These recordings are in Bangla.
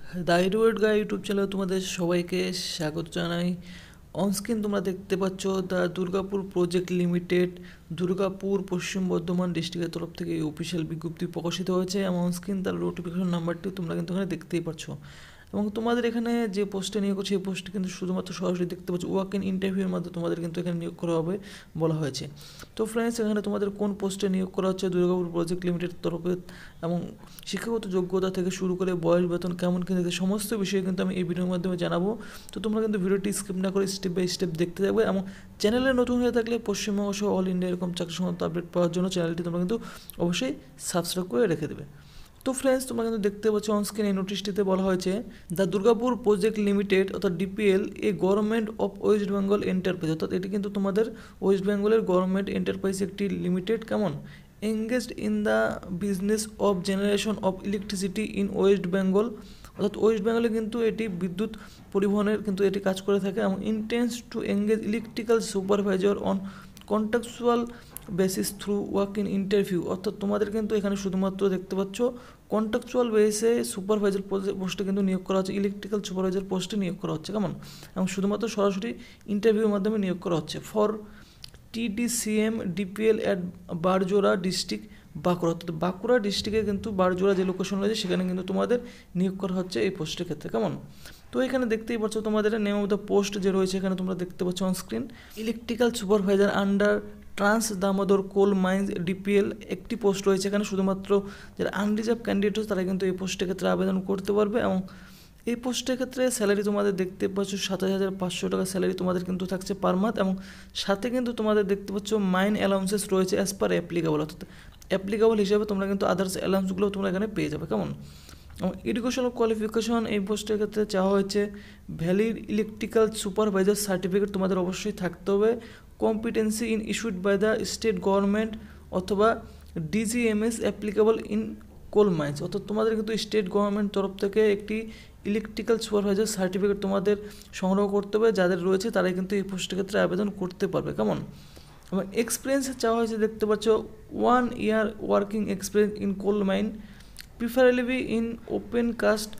দ্য এডুকেট গাই ইউটিউব চ্যানেলে তোমাদের সবাইকে স্বাগত জানাই। অনস্ক্রিন তোমরা দেখতে পাচ্ছ the Durgapur project limited, Durgapur পশ্চিম বর্ধমান ডিস্ট্রিক্টের তরফ থেকে এই অফিসিয়াল বিজ্ঞপ্তি প্রকাশিত হয়েছে এবং অনস্ক্রিন তার নোটিফিকেশন নাম্বারটি তোমরা কিন্তু এখানে দেখতেই পাচ্ছ। এবং তোমাদের এখানে যে পোস্টে নিয়োগ করছে এই পোস্টে কিন্তু শুধুমাত্র সরাসরি দেখতে পাচ্ছ ওয়াক ইন ইন্টারভিউর মাধ্যমে তোমাদের কিন্তু এখানে নিয়োগ করা হবে বলা হয়েছে। তো ফ্রেন্ডস, এখানে তোমাদের কোন পোস্টে নিয়োগ করা হচ্ছে দুর্গাপুর প্রজেক্ট লিমিটেড তরফে এবং শিক্ষাগত যোগ্যতা থেকে শুরু করে বয়স, বেতন কেমন কিন্তু সমস্ত বিষয়ে কিন্তু আমি এই ভিডিওর মাধ্যমে জানাবো। তো তোমরা কিন্তু ভিডিওটি স্কিপ না করে স্টেপ বাই স্টেপ দেখতে থাকবে এবং চ্যানেলে নতুন হয়ে থাকলে পশ্চিমবঙ্গ সহ অল ইন্ডিয়া এরকম চাকরি সংক্রান্ত আপডেট পাওয়ার জন্য চ্যানেলটি তোমরা কিন্তু অবশ্যই সাবস্ক্রাইব করে রেখে দেবে। তো ফ্রেন্ডস, তোমরা কিন্তু দেখতে পাচ্ছ অনস্ক্রিন এই নোটিশটিতে বলা হয়েছে দ্য দুর্গাপুর প্রজেক্ট লিমিটেড অর্থাৎ DPL a government of West Bengal enterprise, অর্থাৎ এটি কিন্তু তোমাদের ওয়েস্ট বেঙ্গলের গভর্নমেন্ট এন্টারপ্রাইজ একটি লিমিটেড কেমন engaged in the business of generation of electricity in West Bengal, অর্থাৎ ওয়েস্ট বেঙ্গলে কিন্তু এটি বিদ্যুৎ পরিবহনের কিন্তু এটি কাজ করে থাকে এবং intense to engage electrical supervisor on contractual basis through work in interview, অর্থাৎ তোমাদের কিন্তু এখানে শুধুমাত্র দেখতে পাচ্ছ কন্ট্রাকচুয়াল বেসে সুপারভাইজার পোস্টে কিন্তু নিয়োগ করা হচ্ছে, ইলেকট্রিক্যাল সুপারভাইজার পোস্টে নিয়োগ করা হচ্ছে কেমন, এবং শুধুমাত্র সরাসরি ইন্টারভিউর মাধ্যমে নিয়োগ করা হচ্ছে for TDCM DPL at Barjora district Bankura, অর্থাৎ বাঁকুড়া ডিস্ট্রিক্টে কিন্তু বারজোড়া যে লোকেশন রয়েছে সেখানে কিন্তু তোমাদের নিয়োগ করা হচ্ছে এই পোস্টের ক্ষেত্রে কেমন। তো এখানে দেখতেই পাচ্ছ তোমাদের নেম অফ দ্য পোস্ট যে রয়েছে এখানে তোমরা দেখতে পাচ্ছ onscreen electrical supervisor under trans Damodar coal mines DPL একটি পোস্ট রয়েছে। এখানে শুধুমাত্র যারা আনরিজার্ভ ক্যান্ডিডেট হচ্ছে তারা কিন্তু এই পোস্টের ক্ষেত্রে আবেদন করতে পারবে এবং এই পোস্টের ক্ষেত্রে স্যালারি তোমাদের দেখতে পাচ্ছ 27,500 টাকা স্যালারি তোমাদের কিন্তু থাকছে পার মান্থ এবং সাথে কিন্তু তোমাদের দেখতে পাচ্ছ মাইন অ্যালাউন্সেস রয়েছে অ্যাজ পার অ্যাপ্লিকেবল, অর্থাৎ অ্যাপ্লিকেবল হিসাবে তোমরা কিন্তু আদার্স অ্যালাউন্সগুলো তোমরা এখানে পেয়ে যাবে কেমন। এবং এডুকেশনাল কোয়ালিফিকেশন এই পোস্টের ক্ষেত্রে চাওয়া হয়েছে ভ্যালিড ইলেকট্রিক্যাল সুপারভাইজার সার্টিফিকেট তোমাদের অবশ্যই থাকতে হবে, competency in issued by the state government অথবা DGMS applicable in coal mines, অর্থাৎ তোমাদের কিন্তু স্টেট গভর্নমেন্ট তরফ থেকে একটি ইলেকট্রিক্যাল সুপারভাইজার সার্টিফিকেট তোমাদের সংগ্রহ করতে হবে, যাদের রয়েছে তারাই কিন্তু এই পোস্টের ক্ষেত্রে আবেদন করতে পারবে কেমন। এবং এক্সপিরিয়েন্স চাওয়া হয়েছে দেখতে পাচ্ছ 1 year working experience in coal mine preferably in open cast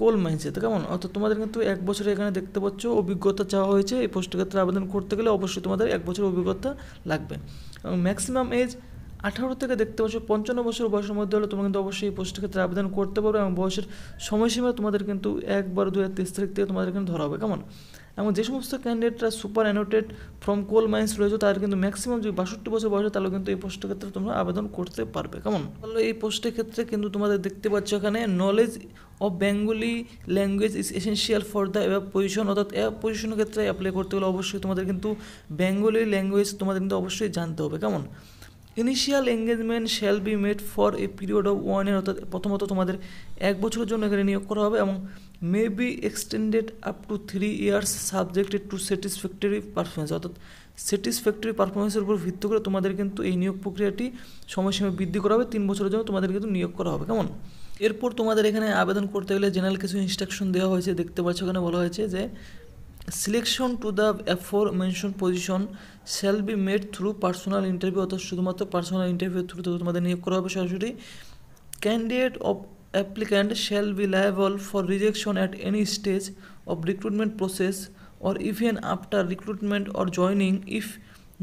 coal মাইন্সে, তো কেমন, অর্থাৎ তোমাদের কিন্তু 1 বছরের এখানে দেখতে পাচ্ছ অভিজ্ঞতা চাওয়া হয়েছে। এই পোস্টের ক্ষেত্রে আবেদন করতে গেলে অবশ্যই তোমাদের 1 বছরের অভিজ্ঞতা লাগবে এবং ম্যাক্সিমাম এজ 18 থেকে দেখতে পাচ্ছ 55 বছর বয়সের মধ্যে হলে তোমরা কিন্তু অবশ্যই এই পোস্টের ক্ষেত্রে আবেদন করতে পারবে এবং বয়সের সময়সীমা তোমাদের কিন্তু 1/12/2023 তারিখ থেকে তোমাদের এখানে ধরা হবে কেমন। এবং যে সমস্ত ক্যান্ডিডেটরা super annotated from coal mines রয়েছে তাদের কিন্তু ম্যাক্সিমাম যদি 62 বছর বয়সে তাহলে কিন্তু এই পোস্টের ক্ষেত্রে তোমরা আবেদন করতে পারবে কেমন। তাহলে এই পোস্টের ক্ষেত্রে কিন্তু তোমাদের দেখতে পাচ্ছ এখানে knowledge of Bengali language is essential for the ab position, অর্থাৎ অ্যাব পজিশনের ক্ষেত্রে অ্যাপ্লাই করতে গেলে অবশ্যই তোমাদের কিন্তু বেঙ্গলি ল্যাঙ্গুয়েজ তোমাদের কিন্তু অবশ্যই জানতে হবে কেমন। Initial engagement shall be made for a period of 1 ইয়ার, অর্থাৎ প্রথমত তোমাদের 1 বছরের জন্য এখানে নিয়োগ করা হবে এবং may be extended up to 3 years subjected to satisfactory performance, অর্থাৎ স্যাটিসফ্যাক্টরি পারফরমেন্সের উপর ভিত্তি করে তোমাদের কিন্তু এই নিয়োগ প্রক্রিয়াটি সময়সীমা বৃদ্ধি করা হবে, 3 বছরের জন্য তোমাদের কিন্তু নিয়োগ করা হবে কেমন। এরপর তোমাদের এখানে আবেদন করতে গেলে জেনারেল কিছু ইনস্ট্রাকশন দেওয়া হয়েছে দেখতে পাচ্ছ এখানে বলা হয়েছে যে selection to the afore mention position shall be made through personal interview, অর্থাৎ শুধুমাত্র পার্সোনাল ইন্টারভিউ থ্রুতে তোমাদের নিয়োগ করা হবে সরাসরি। Candidate of applicant shall be liable for rejection at any stage of recruitment process or even after recruitment or joining if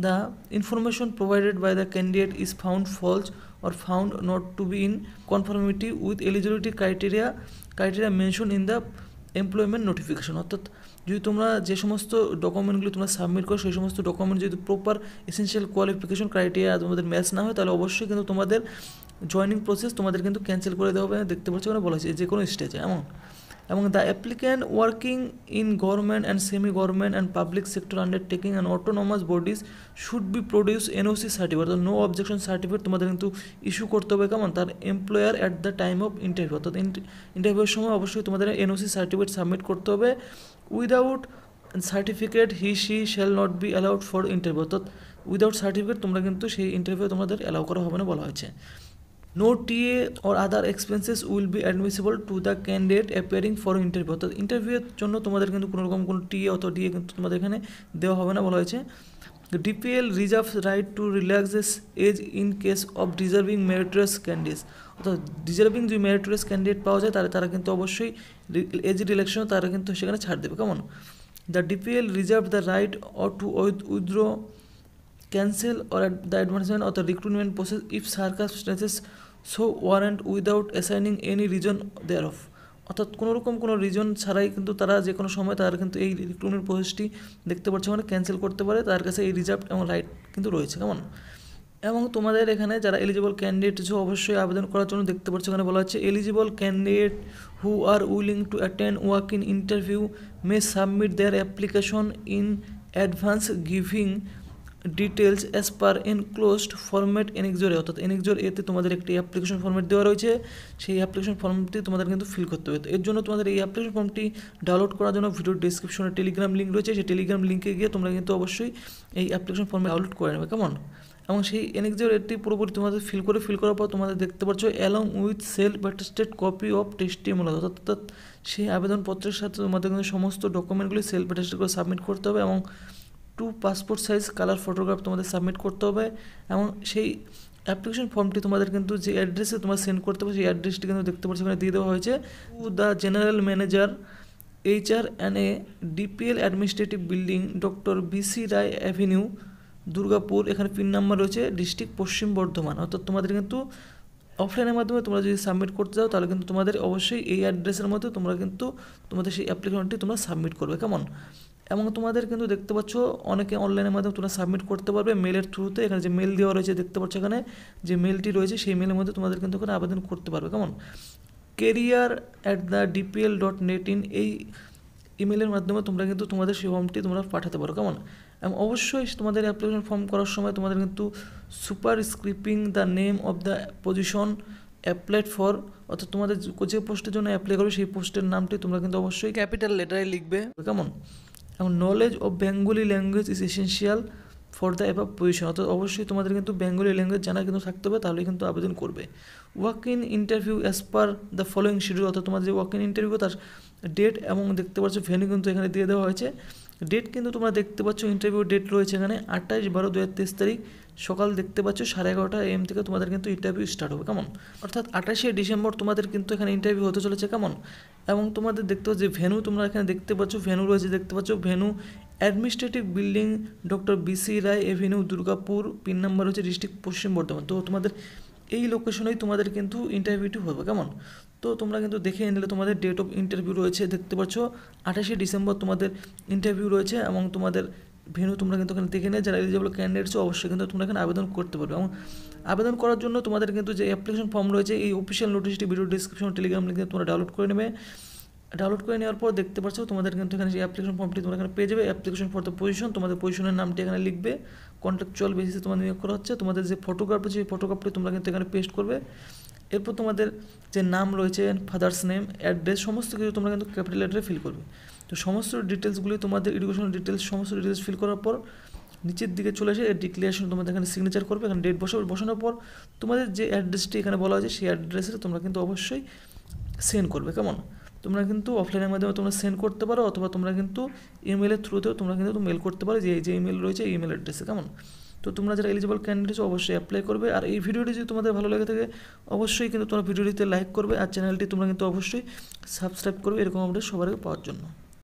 the information provided by the candidate is found false or found not to be in conformity with eligibility criteria mentioned in the employment notification, অর্থাৎ যদি তোমরা যে সমস্ত ডকুমেন্টগুলো তোমরা সাবমিট করো সেই সমস্ত ডকুমেন্ট যদি প্রপার এসেনশিয়াল কোয়ালিফিকেশন ক্রাইটেরিয়া তোমাদের ম্যাচ না হয় তাহলে অবশ্যই কিন্তু তোমাদের জয়নিং প্রসেস তোমাদের কিন্তু ক্যান্সেল করে দেওয়া হবে, দেখতে পাচ্ছ ওখানে বলা হয়েছে যে কোনো স্টেজে এবং the applicant working in government and semi government and public sector undertaking and autonomous bodies should be produce NOC certificate, অর্থাৎ নো অবজেকশন সার্টিফিকেট তোমাদের কিন্তু ইস্যু করতে হবে কেমন তার employer at the time of interview, অর্থাৎ ইন্টারভিউর সময় অবশ্যই তোমাদের NOC সার্টিফিকেট সাবমিট করতে হবে। Without certificate he/she shall not be allowed for interview, অর্থাৎ উইদাউট সার্টিফিকেট তোমরা কিন্তু সেই ইন্টারভিউ তোমাদের অ্যালাউ করা হবে না বলা হয়েছে। No TA or other expenses will be admissible to the candidate appearing for interview, অর্থাৎ ইন্টারভিউয়ের জন্য তোমাদের কিন্তু কোনো রকম কোনো TA অথবা DA কিন্তু তোমাদের এখানে দেওয়া হবে না বলা হয়েছে। The DPL reserves right to relax its age in case of deserving meritorious candidates, অর্থাৎ ডিজার্ভিং যে মেরিটোরিয়াস ক্যান্ডিডেট পাওয়া যায় তারা কিন্তু অবশ্যই এজ রিল্যাক্সেশন তারা কিন্তু সেখানে ছাড় দেবে। কেমন? The DPL reserve the right or two withdraw, cancel or the advancement of the recruitment process if circumstances so warrant without assigning any reason thereof। অর্থাৎ কোনো রিজন ছাড়াই কিন্তু তারা যে কোনো সময় তারা কিন্তু এই রিক্রুটমেন্ট প্রসেসটি দেখতে পাচ্ছে মানে ক্যান্সেল করতে পারে, তার কাছে এই রিজার্ভ এবং রাইট কিন্তু রয়েছে। কেমন? এবং তোমাদের এখানে যারা এলিজিবল ক্যান্ডিডেট অবশ্যই আবেদন করার জন্য দেখতে পাচ্ছ এখানে বলা হচ্ছে eligible candidate who are willing to attend walk in interview may submit their application in advance giving details as per enclosed format annexure A. অর্থাৎ এনএক্সোর এতে তোমাদের একটি অ্যাপ্লিকেশন ফরম্যাট দেওয়া রয়েছে, সেই অ্যাপ্লিকেশন ফর্মটি তোমাদের কিন্তু ফিল করতে হবে। এর জন্য তোমাদের এই অ্যাপ্লিকেশন ফর্মটি ডাউনলোড করার জন্য ভিডিও ডিসক্রিপশনে টেলিগ্রাম লিঙ্ক রয়েছে, সেই টেলিগ্রাম লিঙ্কে গিয়ে তোমরা কিন্তু অবশ্যই এই অ্যাপ্লিকেশন ফর্ম ডাউনলোড করে নেবে। কেমন? এবং সেই এনএক্সোর এটি পুরোপুরি তোমাদের ফিল করার পর তোমাদের দেখতে পাচ্ছ along with self attested copy of testimonial, অর্থাৎ সেই আবেদনপত্রের সাথে তোমাদের কিন্তু সমস্ত ডকুমেন্টগুলি সেলফ অ্যাটেস্টেড করে সাবমিট করতে হবে এবং 2 পাসপোর্ট সাইজ কালার ফটোগ্রাফ তোমাদের সাবমিট করতে হবে। এবং সেই অ্যাপ্লিকেশন ফর্মটি তোমাদের কিন্তু যে অ্যাড্রেসে তোমার সেন্ড করতে হবে সেই অ্যাড্রেসটি কিন্তু দেখতে পাচ্ছ এখানে দিয়ে দেওয়া হয়েছে, to the general manager HR&A DPL administrative building, doctor BC Roy avenue, Durgapur. এখানে পিন নাম্বার রয়েছে ডিস্ট্রিক্ট পশ্চিম বর্ধমান। অর্থাৎ তোমাদের কিন্তু অফলাইনের মাধ্যমে তোমরা যদি সাবমিট করতে যাও তাহলে কিন্তু তোমাদের অবশ্যই এই অ্যাড্রেসের মধ্যে তোমরা কিন্তু তোমাদের সেই অ্যাপ্লিকেশনটি তোমরা সাবমিট করবে। কেমন? এবং তোমাদের কিন্তু দেখতে পাচ্ছ অনেকে অনলাইনের মাধ্যমে তোমরা সাবমিট করতে পারবে মেলের থ্রুতে। এখানে যে মেল দেওয়া রয়েছে দেখতে পাচ্ছ, এখানে যে মেলটি রয়েছে সেই মেলের মধ্যে তোমাদের কিন্তু ওখানে আবেদন করতে পারবে। কেমন? career@thedpl.net ইন এই ইমেলের মাধ্যমে তোমরা কিন্তু তোমাদের সেই ফর্মটি তোমরা পাঠাতে পারো। কেমন? এবং অবশ্যই তোমাদের অ্যাপ্লিকেশন ফর্ম করার সময় তোমাদের কিন্তু superscribing the name of the position applied for, অর্থাৎ তোমাদের যে পোস্টের জন্য অ্যাপ্লাই করবে সেই পোস্টের নামটি তোমরা কিন্তু অবশ্যই ক্যাপিটাল লেটারে লিখবে। কেমন? এবং knowledge of Bengali language is essential for the above position, অর্থাৎ অবশ্যই তোমাদের কিন্তু বেঙ্গলি ল্যাঙ্গুয়েজ জানা কিন্তু থাকতে হবে, তাহলে কিন্তু আবেদন করবে। Walk in interview as per the following schedule, অর্থাৎ তোমাদের যে ওয়াক ইন ইন্টারভিউ তার ডেট এবং দেখতে পাচ্ছ ভেন্যু কিন্তু এখানে দিয়ে দেওয়া হয়েছে। ডেট কিন্তু তোমরা দেখতে পাচ্ছ ইন্টারভিউ ডেট রয়েছে এখানে 28/12/2023 তারিখ সকাল দেখতে পাচ্ছ 11:30 AM থেকে তোমাদের কিন্তু ইন্টারভিউ স্টার্ট হবে। কেমন? অর্থাৎ 28শে ডিসেম্বর তোমাদের কিন্তু এখানে ইন্টারভিউ হতে চলেছে। কেমন? এবং তোমাদের দেখতে পাচ্ছ যে ভেন্যু তোমরা এখানে দেখতে পাচ্ছ ভেন্যু রয়েছে, দেখতে পাচ্ছ venue administrative building, doctor BC রায় এভিনিউ, দুর্গাপুর। পিন নাম্বার হচ্ছে ডিস্ট্রিক্ট পশ্চিম বর্ধমান। তো তোমাদের এই লোকেশনেই তোমাদের কিন্তু ইন্টারভিউটি হবে। কেমন? তো তোমরা কিন্তু দেখে নিলে তোমাদের ডেট অফ ইন্টারভিউ রয়েছে, দেখতে পাচ্ছ 28শে ডিসেম্বর তোমাদের ইন্টারভিউ রয়েছে এবং তোমাদের ভেন্যু তোমরা কিন্তু এখানে দেখে নিয়ে যারা এলিজিবল ক্যান্ডিডেটস অবশ্যই কিন্তু তোমরা এখানে আবেদন করতে পারবে। এবং আবেদন করার জন্য তোমাদের কিন্তু যে অ্যাপ্লিকেশন ফর্ম রয়েছে এই অফিসিয়াল নোটিশটি ভিডিও ডিসক্রিপশন টেলিগ্রাম লিঙ্কে তোমরা ডাউনলোড করে নেবে। ডাউনলোড করে নেওয়ার পর দেখতে পাচ্ছ তোমাদের কিন্তু এখানে যে অ্যাপ্লিকেশন ফর্মটি তোমরা এখানে পেয়ে যাবে। অ্যাপ্লিকেশন ফর দ্য পজিশন, তোমাদের পজিশনের নামটি এখানে লিখবে, কন্ট্রাকচুয়াল বেসিসে তোমাদের নিয়োগ করা হচ্ছে। তোমাদের যে ফটোগ্রাফ রয়েছে সেই ফটোগ্রাফটি তোমরা কিন্তু এখানে পেস্ট করবে। এরপর তোমাদের যে নাম রয়েছে, ফাদার্স নেম, অ্যাড্রেস, সমস্ত কিছু তোমরা কিন্তু ক্যাপিটাল লেটারে ফিল করবে। তো সমস্ত ডিটেলসগুলি তোমাদের এডুকেশনাল ডিটেলস সমস্ত ডিটেলস ফিল করার পর নিচের দিকে চলে এসে ডিক্লারেশন তোমাদের এখানে সিগনেচার করবে, এখানে ডেট বসানোর পর তোমাদের যে অ্যাড্রেসটি এখানে বলা হয়েছে সেই অ্যাড্রেসে তোমরা কিন্তু অবশ্যই সেন্ড করবে। কেমন? তোমরা কিন্তু অফলাইনের মাধ্যমে তোমরা সেন্ড করতে পারো অথবা তোমরা কিন্তু ইমেলের থ্রুতেও তোমরা কিন্তু মেল করতে পারো যে ইমেল রয়েছে এই ইমেল অ্যাড্রেসে। কেমন? তো তোমরা যারা এলিজিবল ক্যান্ডিডেট অবশ্যই অ্যাপ্লাই করবে। আর এই ভিডিওটি যদি তোমাদের ভালো লেগে থাকে অবশ্যই কিন্তু তোমরা ভিডিওটিতে লাইক করবে আর চ্যানেলটি তোমরা কিন্তু অবশ্যই সাবস্ক্রাইব করবে এরকম আপডেট সবার আগে পাওয়ার জন্য।